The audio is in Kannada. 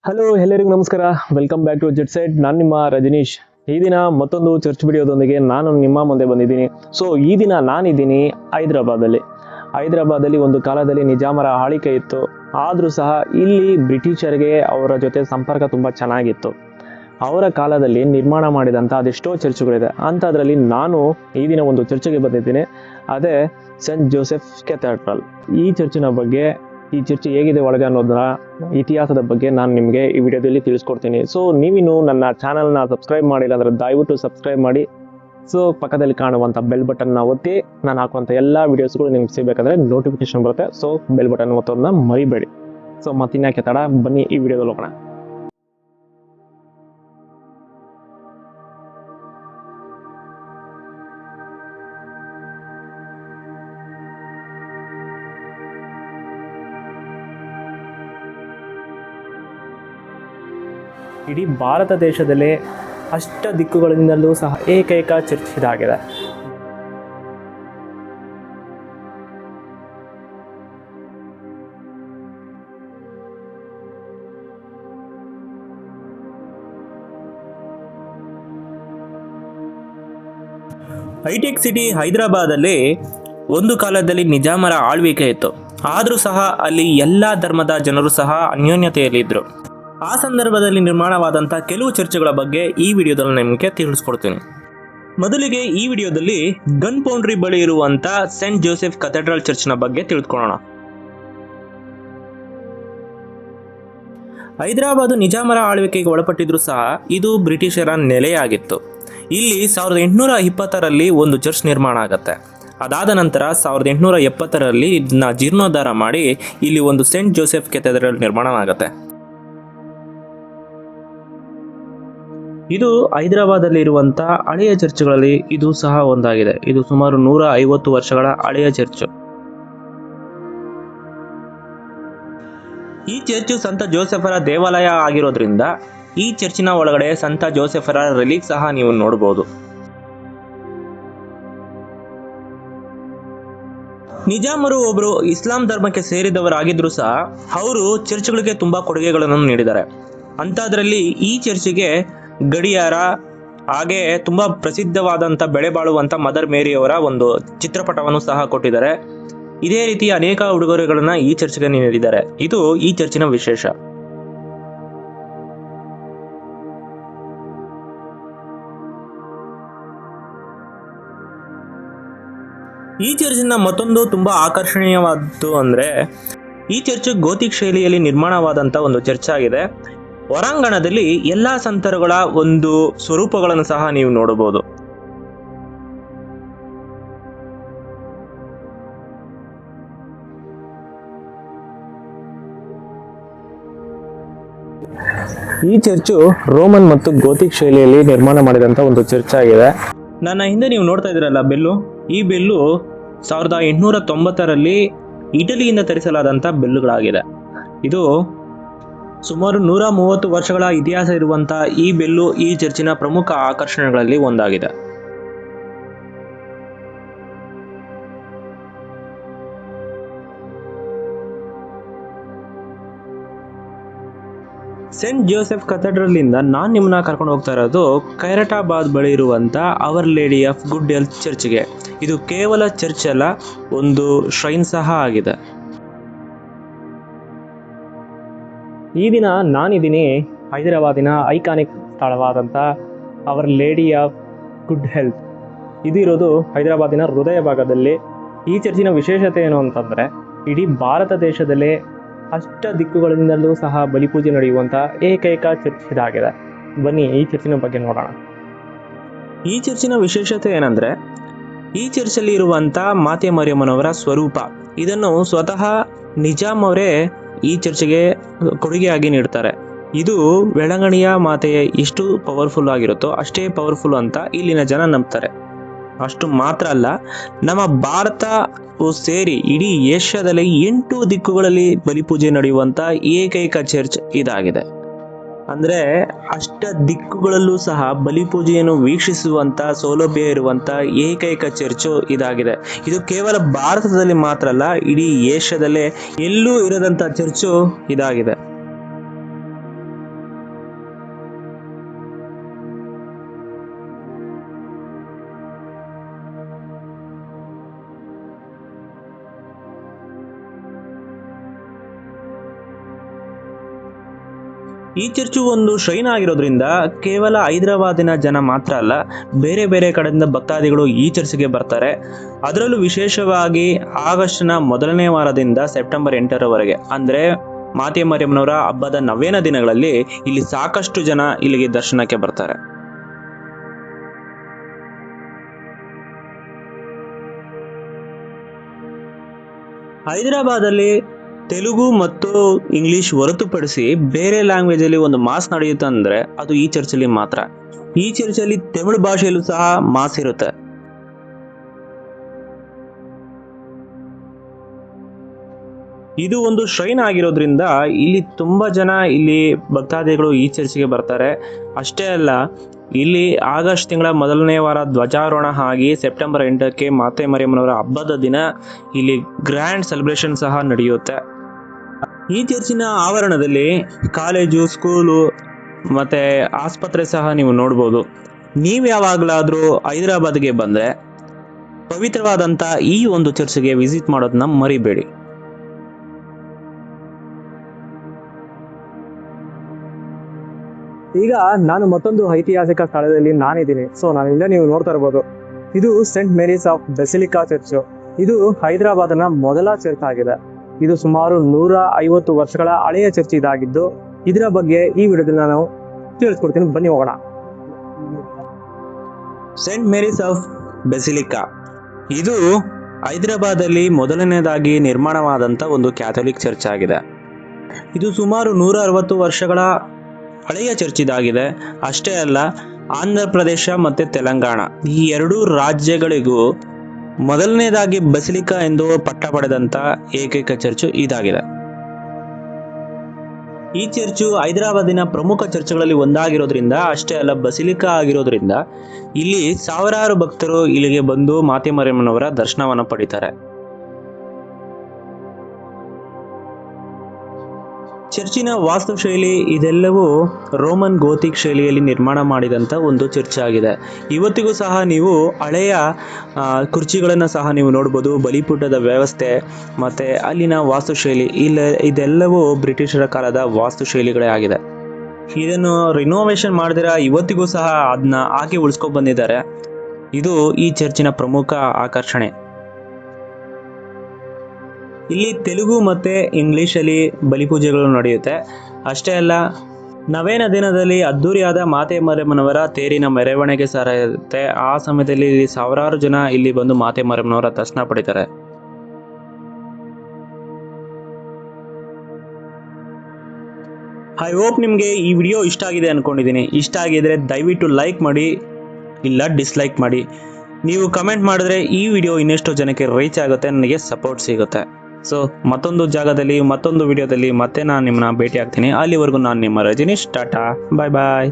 ಹಲೋ ಎಲ್ಲರಿಗೂ ನಮಸ್ಕಾರ. Welcome back to jet side. ನಾನು ನಿಮ್ಮ ರಜನೀಶ್. ಈ ದಿನ ಮತ್ತೊಂದು ಚರ್ಚ್ ವಿಡಿಯೋದೊಂದಿಗೆ ನಾನು ನಿಮ್ಮ ಮುಂದೆ ಬಂದಿದ್ದೀನಿ. ಈ ದಿನ ನಾನಿದ್ದೀನಿ ಹೈದರಾಬಾದಲ್ಲಿ ಒಂದು ಕಾಲದಲ್ಲಿ ನಿಜಾಮರ ಆಳ್ವಿಕೆ ಇತ್ತು. ಆದರೂ ಸಹ ಇಲ್ಲಿ ಬ್ರಿಟಿಷರಿಗೆ ಅವರ ಜೊತೆ ಸಂಪರ್ಕ ತುಂಬ ಚೆನ್ನಾಗಿತ್ತು. ಅವರ ಕಾಲದಲ್ಲಿ ನಿರ್ಮಾಣ ಮಾಡಿದಂಥ ಅದೆಷ್ಟೋ ಚರ್ಚ್ಗಳಿದೆ. ಅಂಥದ್ರಲ್ಲಿ ನಾನು ಈ ದಿನ ಒಂದು ಚರ್ಚ್ಗೆ ಬಂದಿದ್ದೀನಿ. ಅದೇ ಸೆಂಟ್ ಜೋಸೆಫ್ ಕೆಥೆಡ್ರಲ್. ಈ ಚರ್ಚಿನ ಬಗ್ಗೆ, ಈ ಚರ್ಚ್ ಹೇಗಿದೆ ಒಳಗೆ ಅನ್ನೋದನ್ನ ಇತಿಹಾಸದ ಬಗ್ಗೆ ನಾನು ನಿಮಗೆ ಈ ವಿಡಿಯೋದಲ್ಲಿ ತಿಳಿಸ್ಕೊಡ್ತೀನಿ. ನೀವಿನ್ನು ನನ್ನ ಚಾನಲ್ನ ಸಬ್ಸ್ಕ್ರೈಬ್ ಮಾಡಿಲ್ಲ ಅಂದರೆ ದಯವಿಟ್ಟು ಸಬ್ಸ್ಕ್ರೈಬ್ ಮಾಡಿ. ಪಕ್ಕದಲ್ಲಿ ಕಾಣುವಂಥ ಬೆಲ್ ಬಟನ್ನ ಒತ್ತಿ ನಾನು ಹಾಕುವಂಥ ಎಲ್ಲ ವಿಡಿಯೋಸ್ಗಳು ನಿಮ್ಗೆ ಸಿಗಬೇಕಂದ್ರೆ ನೋಟಿಫಿಕೇಶನ್ ಬರುತ್ತೆ. ಬೆಲ್ ಬಟನ್ ಒತ್ತೋದನ್ನ ಮರಿಬೇಡಿ. ಮತ್ತಿನ್ಯಾಕೆ ತಡ, ಬನ್ನಿ ಈ ವಿಡಿಯೋದಲ್ಲಿ ಹೋಗೋಣ. ಇಡೀ ಭಾರತ ದೇಶದಲ್ಲೇ ಅಷ್ಟ ದಿಕ್ಕುಗಳಿಂದಲೂ ಸಹ ಏಕೈಕ ಚರ್ಚ್ ಇದಾಗಿದೆ. ಹೈಟೆಕ್ ಸಿಟಿ ಹೈದರಾಬಾದಲ್ಲಿ ಒಂದು ಕಾಲದಲ್ಲಿ ನಿಜಾಮರ ಆಳ್ವಿಕೆ ಇತ್ತು. ಆದರೂ ಸಹ ಅಲ್ಲಿ ಎಲ್ಲ ಧರ್ಮದ ಜನರು ಸಹ ಅನ್ಯೋನ್ಯತೆಯಲ್ಲಿದ್ದರು. ಆ ಸಂದರ್ಭದಲ್ಲಿ ನಿರ್ಮಾಣವಾದಂಥ ಕೆಲವು ಚರ್ಚ್ಗಳ ಬಗ್ಗೆ ಈ ವಿಡಿಯೋದಲ್ಲಿ ನಿಮಗೆ ತಿಳಿಸ್ಕೊಡ್ತೀನಿ. ಮೊದಲಿಗೆ ಈ ವಿಡಿಯೋದಲ್ಲಿ ಗನ್ ಪೌಂಡ್ರಿ ಬಳಿ ಇರುವಂಥ ಸೆಂಟ್ ಜೋಸೆಫ್ ಕೆಥೆಡ್ರಲ್ ಚರ್ಚ್ನ ಬಗ್ಗೆ ತಿಳ್ಕೊಳ್ಳೋಣ. ಹೈದರಾಬಾದ್ ನಿಜಾಮರ ಆಳ್ವಿಕೆಗೆ ಒಳಪಟ್ಟಿದ್ರು ಸಹ ಇದು ಬ್ರಿಟಿಷರ ನೆಲೆಯಾಗಿತ್ತು. ಇಲ್ಲಿ 1820ರಲ್ಲಿ ಒಂದು ಚರ್ಚ್ ನಿರ್ಮಾಣ ಆಗುತ್ತೆ. ಅದಾದ ನಂತರ 1870ರಲ್ಲಿ ಇದನ್ನ ಜೀರ್ಣೋದ್ಧಾರ ಮಾಡಿ ಇಲ್ಲಿ ಒಂದು ಸೆಂಟ್ ಜೋಸೆಫ್ ಕೆಥೆಡ್ರಲ್ ನಿರ್ಮಾಣ ಆಗುತ್ತೆ. ಇದು ಹೈದರಾಬಾದಲ್ಲಿ ಇರುವಂಥ ಹಳೆಯ ಚರ್ಚ್ಗಳಲ್ಲಿ ಇದು ಸಹ ಒಂದಾಗಿದೆ. ಇದು ಸುಮಾರು 150 ವರ್ಷಗಳ ಹಳೆಯ ಚರ್ಚ್. ಈ ಚರ್ಚ್ ಸಂತ ಜೋಸೆಫರ ದೇವಾಲಯ ಆಗಿರೋದ್ರಿಂದ ಈ ಚರ್ಚಿನ ಒಳಗಡೆ ಸಂತ ಜೋಸೆಫರ ರಿಲೀಕ್ ಸಹ ನೀವು ನೋಡಬಹುದು. ನಿಜಾಮರು ಒಬ್ಬರು ಇಸ್ಲಾಂ ಧರ್ಮಕ್ಕೆ ಸೇರಿದವರಾಗಿದ್ರು ಸಹ ಅವರು ಚರ್ಚ್ಗಳಿಗೆ ತುಂಬಾ ಕೊಡುಗೆಗಳನ್ನು ನೀಡಿದ್ದಾರೆ. ಅಂಥದ್ರಲ್ಲಿ ಈ ಚರ್ಚಿಗೆ ಗಡಿಯಾರ, ಹಾಗೆ ತುಂಬಾ ಪ್ರಸಿದ್ಧವಾದಂಥ ಬೆಳೆ ಬಾಳುವಂಥ ಮದರ್ ಮೇರಿಯವರ ಒಂದು ಚಿತ್ರಪಟವನ್ನು ಸಹ ಕೊಟ್ಟಿದ್ದಾರೆ. ಇದೇ ರೀತಿ ಅನೇಕ ಉಡುಗೊರೆಗಳನ್ನ ಈ ಚರ್ಚ್ಗೆ ನೀಡಿದ್ದಾರೆ. ಇದು ಈ ಚರ್ಚಿನ ವಿಶೇಷ. ಈ ಚರ್ಚಿನ ಮತ್ತೊಂದು ತುಂಬಾ ಆಕರ್ಷಣೀಯವಾದ್ದು ಅಂದ್ರೆ ಈ ಚರ್ಚ್ ಗೋತಿಕ್ ಶೈಲಿಯಲ್ಲಿ ನಿರ್ಮಾಣವಾದಂಥ ಒಂದು ಚರ್ಚ್ ಆಗಿದೆ. ಹೊರಾಂಗಣದಲ್ಲಿ ಎಲ್ಲಾ ಸಂತರುಗಳ ಒಂದು ಸ್ವರೂಪಗಳನ್ನು ಸಹ ನೀವು ನೋಡಬಹುದು. ಈ ಚರ್ಚು ರೋಮನ್ ಮತ್ತು ಗೋತಿಕ್ ಶೈಲಿಯಲ್ಲಿ ನಿರ್ಮಾಣ ಮಾಡಿದಂಥ ಒಂದು ಚರ್ಚ್ ಆಗಿದೆ. ನನ್ನ ಹಿಂದೆ ನೀವು ನೋಡ್ತಾ ಇದ್ದೀರಲ್ಲ ಬೆಲ್ಲು, ಈ ಬೆಲ್ಲು 1890ರಲ್ಲಿ ಇಟಲಿಯಿಂದ ತರಿಸಲಾದಂಥ ಬೆಲ್ಲುಗಳಾಗಿದೆ. ಇದು ಸುಮಾರು 130 ವರ್ಷಗಳ ಇತಿಹಾಸ ಇರುವಂತಹ ಈ ಬೆಲ್ಲು ಈ ಚರ್ಚಿನ ಪ್ರಮುಖ ಆಕರ್ಷಣೆಗಳಲ್ಲಿ ಒಂದಾಗಿದೆ. ಸೆಂಟ್ ಜೋಸೆಫ್ ಕೆಥೆಡ್ರಲ್ ಇಂದ ನಾನು ನಿಮ್ಮನ್ನ ಕರ್ಕೊಂಡು ಹೋಗ್ತಾ ಇರೋದು ಖೈರತಾಬಾದ್ ಬಳಿ ಇರುವಂತ our lady of good health ಚರ್ಚ್ಗೆ. ಇದು ಕೇವಲ ಚರ್ಚ್ ಅಲ್ಲ, ಒಂದು ಶ್ರೈನ್ ಸಹ ಆಗಿದೆ. ಈ ದಿನ ನಾನಿದ್ದೀನಿ ಹೈದರಾಬಾದಿನ ಐಕಾನಿಕ್ ಸ್ಥಳವಾದಂಥ our lady of good health. ಇದಿರೋದು ಹೈದರಾಬಾದಿನ ಹೃದಯ ಭಾಗದಲ್ಲಿ. ಈ ಚರ್ಚಿನ ವಿಶೇಷತೆ ಏನು ಅಂತಂದರೆ ಇಡೀ ಭಾರತ ದೇಶದಲ್ಲೇ ಅಷ್ಟ ದಿಕ್ಕುಗಳಿಂದಲೂ ಸಹ ಬಲಿಪೂಜೆ ನಡೆಯುವಂಥ ಏಕೈಕ ಚರ್ಚ್ ಇದಾಗಿದೆ. ಬನ್ನಿ ಈ ಚರ್ಚಿನ ಬಗ್ಗೆ ನೋಡೋಣ. ಈ ಚರ್ಚಿನ ವಿಶೇಷತೆ ಏನಂದರೆ ಈ ಚರ್ಚಲ್ಲಿ ಇರುವಂಥ ಮಾತೆ ಮರಿಯಮ್ಮನವರ ಸ್ವರೂಪ, ಇದನ್ನು ಸ್ವತಃ ನಿಜಾಮ್ ಅವರೇ ಈ ಚರ್ಚ್ಗೆ ಕೊಡುಗೆಯಾಗಿ ನೀಡ್ತಾರೆ. ಇದು ಬೆಳಗಣಿಯ ಮಾತೆಯ ಎಷ್ಟು ಪವರ್ಫುಲ್ ಆಗಿರುತ್ತೋ ಅಷ್ಟೇ ಪವರ್ಫುಲ್ ಅಂತ ಇಲ್ಲಿನ ಜನ ನಂಬ್ತಾರೆ. ಅಷ್ಟು ಮಾತ್ರ ಅಲ್ಲ, ನಮ್ಮ ಭಾರತ ಸೇರಿ ಇಡೀ ಏಷ್ಯಾದಲ್ಲಿ 8 ದಿಕ್ಕುಗಳಲ್ಲಿ ಬಲಿಪೂಜೆ ನಡೆಯುವಂತ ಏಕೈಕ ಚರ್ಚ್ ಇದಾಗಿದೆ. ಅಂದ್ರೆ ಅಷ್ಟ ದಿಕ್ಕುಗಳಲ್ಲೂ ಸಹ ಬಲಿಪೂಜೆಯನ್ನು ವೀಕ್ಷಿಸುವಂತ ಸೌಲಭ್ಯ ಇರುವಂತ ಏಕೈಕ ಚರ್ಚು ಇದಾಗಿದೆ. ಇದು ಕೇವಲ ಭಾರತದಲ್ಲಿ ಮಾತ್ರ ಅಲ್ಲ, ಇಡೀ ಏಷ್ಯಾದಲ್ಲೇ ಎಲ್ಲೂ ಇರದಂತ ಚರ್ಚು ಇದಾಗಿದೆ. ಈ ಚರ್ಚು ಒಂದು ಶ್ರೈನ್ ಆಗಿರೋದ್ರಿಂದ ಕೇವಲ ಹೈದರಾಬಾದಿನ ಜನ ಮಾತ್ರ ಅಲ್ಲ, ಬೇರೆ ಬೇರೆ ಕಡೆಯಿಂದ ಭಕ್ತಾದಿಗಳು ಈ ಚರ್ಚ್ಗೆ ಬರ್ತಾರೆ. ಅದರಲ್ಲೂ ವಿಶೇಷವಾಗಿ ಆಗಸ್ಟ್ನ ಮೊದಲನೇ ವಾರದಿಂದ ಸೆಪ್ಟೆಂಬರ್ 8ರವರೆಗೆ ಅಂದರೆ ಮಾತೆ ಮರಿಯಮ್ಮನವರ ಹಬ್ಬದ 9ನೇ ದಿನಗಳಲ್ಲಿ ಇಲ್ಲಿ ಸಾಕಷ್ಟು ಜನ ಇಲ್ಲಿಗೆ ದರ್ಶನಕ್ಕೆ ಬರ್ತಾರೆ. ಹೈದರಾಬಾದಲ್ಲಿ ತೆಲುಗು ಮತ್ತು ಇಂಗ್ಲಿಷ್ ಹೊರತುಪಡಿಸಿ ಬೇರೆ ಲ್ಯಾಂಗ್ವೇಜ್ ಅಲ್ಲಿ ಒಂದು ಮಾಸ್ ನಡೆಯುತ್ತೆ ಅಂದ್ರೆ ಅದು ಈ ಚರ್ಚಲ್ಲಿ ಮಾತ್ರ. ಈ ಚರ್ಚಲ್ಲಿ ತಮಿಳು ಭಾಷೆಯಲ್ಲೂ ಸಹ ಮಾಸ್ ಇರುತ್ತೆ. ಇದು ಒಂದು ಶ್ರೈನ್ ಆಗಿರೋದ್ರಿಂದ ಇಲ್ಲಿ ತುಂಬಾ ಜನ ಇಲ್ಲಿ ಭಕ್ತಾದಿಗಳು ಈ ಚರ್ಚ್ಗೆ ಬರ್ತಾರೆ. ಅಷ್ಟೇ ಅಲ್ಲ, ಇಲ್ಲಿ ಆಗಸ್ಟ್ ತಿಂಗಳ ಮೊದಲನೇ ವಾರ ಧ್ವಜಾರೋಹಣ ಆಗಿ ಸೆಪ್ಟೆಂಬರ್ 8ಕ್ಕೆ ಮಾತೆ ಮರಿಯಮ್ಮನವರ ಹಬ್ಬದ ದಿನ ಇಲ್ಲಿ ಗ್ರ್ಯಾಂಡ್ ಸೆಲೆಬ್ರೇಷನ್ ಸಹ ನಡೆಯುತ್ತೆ. ಈ ಚರ್ಚಿನ ಆವರಣದಲ್ಲಿ ಕಾಲೇಜು, ಸ್ಕೂಲು ಮತ್ತೆ ಆಸ್ಪತ್ರೆ ಸಹ ನೀವು ನೋಡ್ಬೋದು. ನೀವು ಯಾವಾಗಲಾದರೂ ಹೈದರಾಬಾದ್ಗೆ ಬಂದ್ರೆ ಪವಿತ್ರವಾದಂಥ ಈ ಒಂದು ಚರ್ಚ್ಗೆ ವಿಸಿಟ್ ಮಾಡೋದನ್ನ ಮರಿಬೇಡಿ. ಈಗ ನಾನು ಮತ್ತೊಂದು ಐತಿಹಾಸಿಕ ಸ್ಥಳದಲ್ಲಿ ನಾನಿದ್ದೀನಿ. ಸೊ ನಾನಿಂದ ನೀವು ನೋಡ್ತಾ ಇರ್ಬೋದು, ಇದು Saint Mary's of basilica church. ಇದು ಹೈದರಾಬಾದ್ನ ಮೊದಲ ಚರ್ಚ್ ಆಗಿದೆ. ಇದು ಸುಮಾರು 150 ವರ್ಷಗಳ ಹಳೆಯ ಚರ್ಚ್ ಇದಾಗಿದ್ದು, ಇದರ ಬಗ್ಗೆ ಈ ವಿಡಿಯೋದಲ್ಲಿ ನಾನು ತಿಳಿಸ್ಕೊಡ್ತೀನಿ. ಬನ್ನಿ ಹೋಗೋಣ. ಸೆಂಟ್ ಮೇರೀಸ್ ಆಫ್ ಬೆಸಿಲಿಕಾ ಇದು ಹೈದರಾಬಾದಲ್ಲಿ ಮೊದಲನೇದಾಗಿ ನಿರ್ಮಾಣವಾದಂಥ ಒಂದು ಕ್ಯಾಥೋಲಿಕ್ ಚರ್ಚ್ ಆಗಿದೆ. ಇದು ಸುಮಾರು 160 ವರ್ಷಗಳ ಹಳೆಯ ಚರ್ಚ್ ಇದಾಗಿದೆ. ಅಷ್ಟೇ ಅಲ್ಲ, ಆಂಧ್ರ ಪ್ರದೇಶ ಮತ್ತು ತೆಲಂಗಾಣ ಈ ಎರಡೂ ರಾಜ್ಯಗಳಿಗೂ ಮೊದಲನೇದಾಗಿ ಬೆಸಿಲಿಕಾ ಎಂದು ಪಟ್ಟ ಪಡೆದಂತ ಏಕೈಕ ಚರ್ಚು ಇದಾಗಿದೆ. ಈ ಚರ್ಚು ಹೈದರಾಬಾದಿನ ಪ್ರಮುಖ ಚರ್ಚ್ಗಳಲ್ಲಿ ಒಂದಾಗಿರೋದ್ರಿಂದ, ಅಷ್ಟೇ ಅಲ್ಲ ಬೆಸಿಲಿಕಾ ಆಗಿರೋದ್ರಿಂದ ಇಲ್ಲಿ ಸಾವಿರಾರು ಭಕ್ತರು ಇಲ್ಲಿಗೆ ಬಂದು ಮಾತೆ ಮರಿಯಮ್ಮನವರ ದರ್ಶನವನ್ನು ಪಡಿತಾರೆ. ಚರ್ಚಿನ ವಾಸ್ತುಶೈಲಿ ಇದೆಲ್ಲವೂ ರೋಮನ್ ಗೋಥಿಕ್ ಶೈಲಿಯಲ್ಲಿ ನಿರ್ಮಾಣ ಮಾಡಿದಂಥ ಒಂದು ಚರ್ಚ್ ಆಗಿದೆ. ಇವತ್ತಿಗೂ ಸಹ ನೀವು ಹಳೆಯ ಕುರ್ಚಿಗಳನ್ನು ಸಹ ನೀವು ನೋಡ್ಬೋದು. ಬಲಿಪೀಠದ ವ್ಯವಸ್ಥೆ ಮತ್ತು ಅಲ್ಲಿನ ವಾಸ್ತುಶೈಲಿ ಇದೆಲ್ಲವೂ ಬ್ರಿಟಿಷರ ಕಾಲದ ವಾಸ್ತುಶೈಲಿಗಳೇ ಆಗಿದೆ. ಇದನ್ನು ರಿನೋವೇಷನ್ ಮಾಡಿದಿರ ಇವತ್ತಿಗೂ ಸಹ ಅದನ್ನ ಹಾಕಿ ಉಳಿಸ್ಕೊಂಡು ಬಂದಿದ್ದಾರೆ. ಇದು ಈ ಚರ್ಚಿನ ಪ್ರಮುಖ ಆಕರ್ಷಣೆ. ಇಲ್ಲಿ ತೆಲುಗು ಮತ್ತು ಇಂಗ್ಲೀಷಲ್ಲಿ ಬಲಿಪೂಜೆಗಳು ನಡೆಯುತ್ತೆ. ಅಷ್ಟೇ ಅಲ್ಲ, 9ನೇ ದಿನದಲ್ಲಿ ಅದ್ದೂರಿಯಾದ ಮಾತೆ ಮರಿಯಮ್ಮನವರ ತೇರಿನ ಮೆರವಣಿಗೆ ಸಹ ಇರುತ್ತೆ. ಆ ಸಮಯದಲ್ಲಿ ಇಲ್ಲಿ ಸಾವಿರಾರು ಜನ ಇಲ್ಲಿ ಬಂದು ಮಾತೆ ಮರಿಯಮ್ಮನವರ ದರ್ಶನ ಪಡಿತಾರೆ. ಐ ಹೋಪ್ ನಿಮಗೆ ಈ ವಿಡಿಯೋ ಇಷ್ಟ ಆಗಿದೆ ಅನ್ಕೊಂಡಿದ್ದೀನಿ. ಇಷ್ಟ ಆಗಿದ್ರೆ ದಯವಿಟ್ಟು ಲೈಕ್ ಮಾಡಿ, ಇಲ್ಲ ಡಿಸ್ಲೈಕ್ ಮಾಡಿ. ನೀವು ಕಮೆಂಟ್ ಮಾಡಿದ್ರೆ ಈ ವಿಡಿಯೋ ಇನ್ನೆಷ್ಟೋ ಜನಕ್ಕೆ ರೀಚ್ ಆಗುತ್ತೆ, ನನಗೆ ಸಪೋರ್ಟ್ ಸಿಗುತ್ತೆ. ಸೊ ಮತ್ತೊಂದು ಜಾಗದಲ್ಲಿ ಮತ್ತೊಂದು ವಿಡಿಯೋದಲ್ಲಿ ಮತ್ತೆ ನಾನು ನಿಮ್ಮನ್ನ ಭೇಟಿ ಆಗ್ತೀನಿ. ಅಲ್ಲಿವರೆಗೂ ನಾನು ನಿಮ್ಮ ರಜನೀಶ್. ಟಾಟಾ, ಬಾಯ್ ಬಾಯ್.